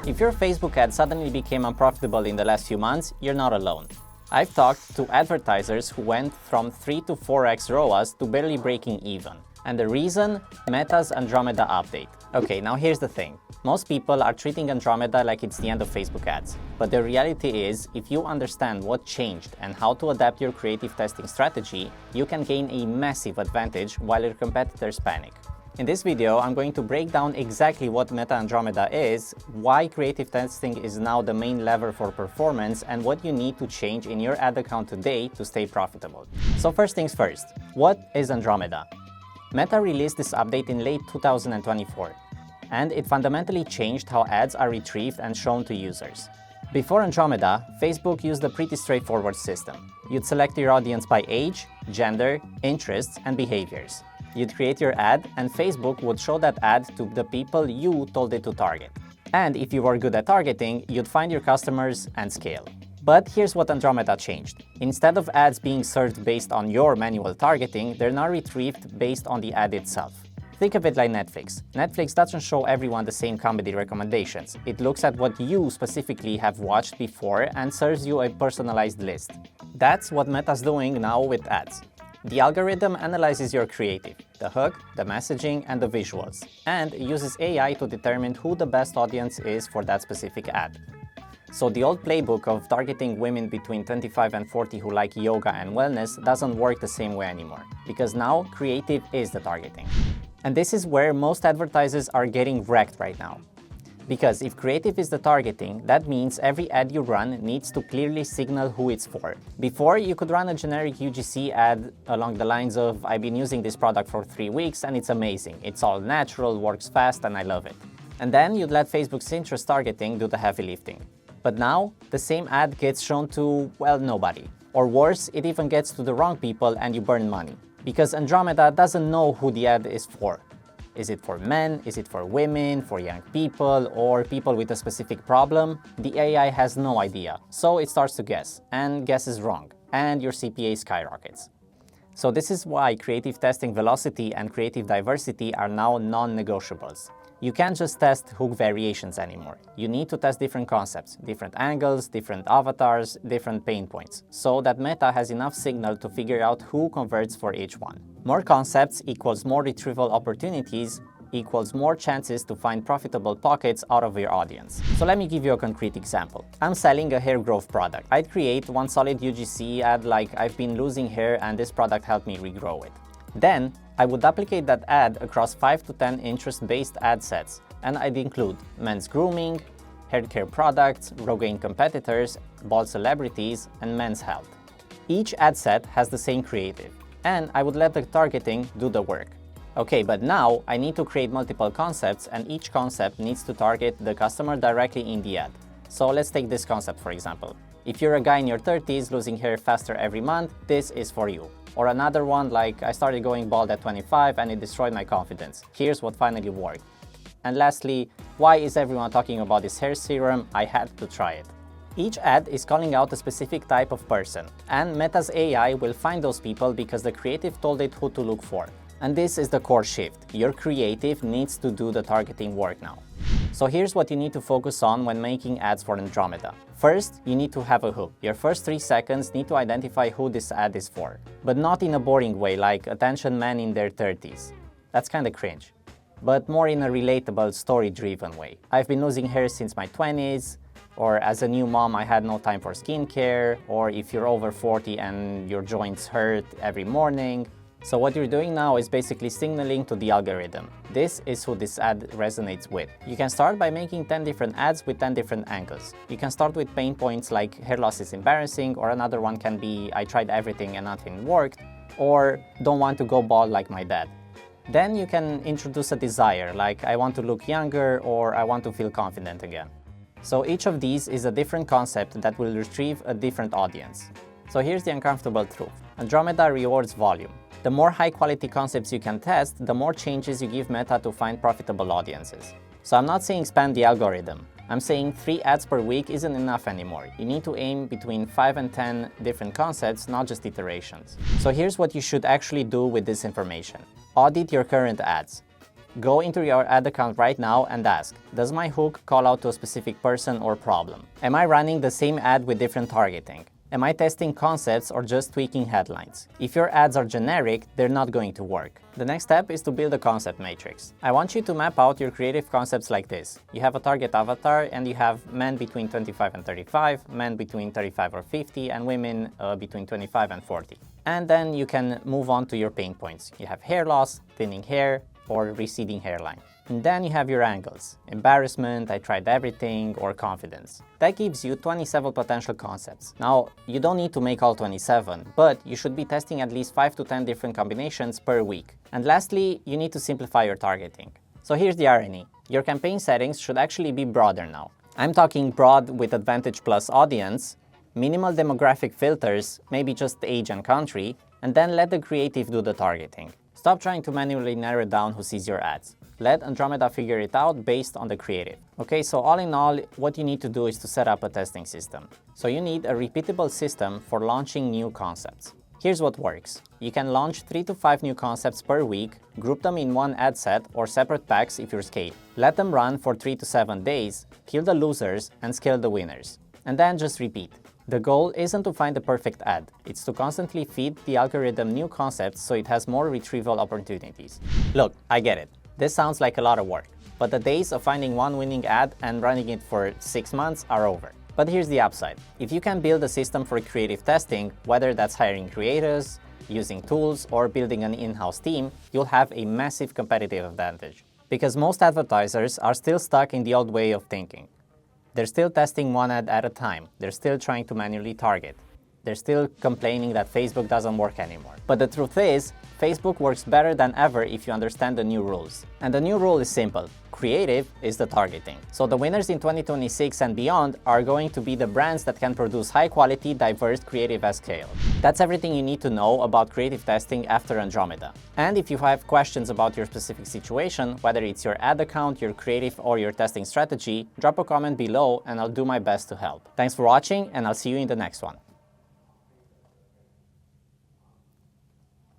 If your Facebook ad suddenly became unprofitable in the last few months, you're not alone. I've talked to advertisers who went from 3 to 4x ROAS to barely breaking even. And the reason? Meta's Andromeda update. Okay, now here's the thing. Most people are treating Andromeda like it's the end of Facebook ads. But the reality is, if you understand what changed and how to adapt your creative testing strategy, you can gain a massive advantage while your competitors panic. In this video, I'm going to break down exactly what Meta Andromeda is, why creative testing is now the main lever for performance, and what you need to change in your ad account today to stay profitable. So first things first, what is Andromeda? Meta released this update in late 2024, and it fundamentally changed how ads are retrieved and shown to users. Before Andromeda, Facebook used a pretty straightforward system. You'd select your audience by age, gender, interests, and behaviors. You'd create your ad, and Facebook would show that ad to the people you told it to target. And if you were good at targeting, you'd find your customers and scale. But here's what Andromeda changed. Instead of ads being served based on your manual targeting, they're now retrieved based on the ad itself. Think of it like Netflix. Netflix doesn't show everyone the same comedy recommendations. It looks at what you specifically have watched before and serves you a personalized list. That's what Meta's doing now with ads. The algorithm analyzes your creative, the hook, the messaging, and the visuals, and uses AI to determine who the best audience is for that specific ad. So the old playbook of targeting women between 25 and 40 who like yoga and wellness doesn't work the same way anymore, because now creative is the targeting. And this is where most advertisers are getting wrecked right now. Because if creative is the targeting, that means every ad you run needs to clearly signal who it's for. Before, you could run a generic UGC ad along the lines of, I've been using this product for 3 weeks and it's amazing. It's all natural, works fast, and I love it. And then you'd let Facebook's interest targeting do the heavy lifting. But now, the same ad gets shown to, well, nobody. Or worse, it even gets to the wrong people and you burn money. Because Andromeda doesn't know who the ad is for. Is it for men? Is it for women? For young people? Or people with a specific problem? The AI has no idea. So it starts to guess. And guesses wrong. And your CPA skyrockets. So this is why creative testing velocity and creative diversity are now non-negotiables. You can't just test hook variations anymore. You need to test different concepts, different angles, different avatars, different pain points, so that Meta has enough signal to figure out who converts for each one. More concepts equals more retrieval opportunities equals more chances to find profitable pockets out of your audience. So let me give you a concrete example. I'm selling a hair growth product. I'd create one solid UGC ad like I've been losing hair and this product helped me regrow it. Then, I would duplicate that ad across 5 to 10 interest-based ad sets, and I'd include men's grooming, hair care products, Rogaine competitors, bald celebrities, and men's health. Each ad set has the same creative, and I would let the targeting do the work. Okay, but now I need to create multiple concepts, and each concept needs to target the customer directly in the ad. So let's take this concept for example. If you're a guy in your 30s losing hair faster every month, this is for you. Or another one like, I started going bald at 25 and it destroyed my confidence. Here's what finally worked. And lastly, why is everyone talking about this hair serum? I had to try it. Each ad is calling out a specific type of person, and Meta's AI will find those people because the creative told it who to look for. And this is the core shift. Your creative needs to do the targeting work now. So here's what you need to focus on when making ads for Andromeda. First, you need to have a hook. Your first 3 seconds need to identify who this ad is for. But not in a boring way like attention men in their 30s. That's kinda cringe. But more in a relatable, story-driven way. I've been losing hair since my 20s, or as a new mom I had no time for skincare, or if you're over 40 and your joints hurt every morning. So what you're doing now is basically signaling to the algorithm. This is who this ad resonates with. You can start by making 10 different ads with 10 different angles. You can start with pain points like hair loss is embarrassing, or another one can be I tried everything and nothing worked, or don't want to go bald like my dad. Then you can introduce a desire like I want to look younger or I want to feel confident again. So each of these is a different concept that will retrieve a different audience. So here's the uncomfortable truth. Andromeda rewards volume. The more high-quality concepts you can test, the more chances you give Meta to find profitable audiences. So I'm not saying expand the algorithm. I'm saying 3 ads per week isn't enough anymore. You need to aim between 5 and 10 different concepts, not just iterations. So here's what you should actually do with this information. Audit your current ads. Go into your ad account right now and ask, does my hook call out to a specific person or problem? Am I running the same ad with different targeting? Am I testing concepts or just tweaking headlines? If your ads are generic, they're not going to work. The next step is to build a concept matrix. I want you to map out your creative concepts like this. You have a target avatar and you have men between 25 and 35, men between 35 or 50, and women between 25 and 40. And then you can move on to your pain points. You have hair loss, thinning hair, or receding hairline. And then you have your angles: embarrassment, I tried everything, or confidence. That gives you 27 potential concepts. Now, you don't need to make all 27, but you should be testing at least 5 to 10 different combinations per week. And lastly, you need to simplify your targeting. So here's the irony. Your campaign settings should actually be broader now. I'm talking broad with Advantage Plus audience, minimal demographic filters, maybe just age and country, and then let the creative do the targeting. Stop trying to manually narrow down who sees your ads. Let Andromeda figure it out based on the creative. Okay, so all in all, what you need to do is to set up a testing system. So you need a repeatable system for launching new concepts. Here's what works. You can launch 3 to 5 new concepts per week, group them in one ad set or separate packs if you're scaling. Let them run for 3 to 7 days, kill the losers and scale the winners. And then just repeat. The goal isn't to find the perfect ad, it's to constantly feed the algorithm new concepts so it has more retrieval opportunities. Look, I get it. This sounds like a lot of work, but the days of finding one winning ad and running it for 6 months are over. But here's the upside. If you can build a system for creative testing, whether that's hiring creators, using tools, or building an in-house team, you'll have a massive competitive advantage. Because most advertisers are still stuck in the old way of thinking. They're still testing one ad at a time. They're still trying to manually target. They're still complaining that Facebook doesn't work anymore. But the truth is, Facebook works better than ever if you understand the new rules. And the new rule is simple. Creative is the targeting. So the winners in 2026 and beyond are going to be the brands that can produce high-quality, diverse creative at scale. That's everything you need to know about creative testing after Andromeda. And if you have questions about your specific situation, whether it's your ad account, your creative, or your testing strategy, drop a comment below and I'll do my best to help. Thanks for watching, and I'll see you in the next one.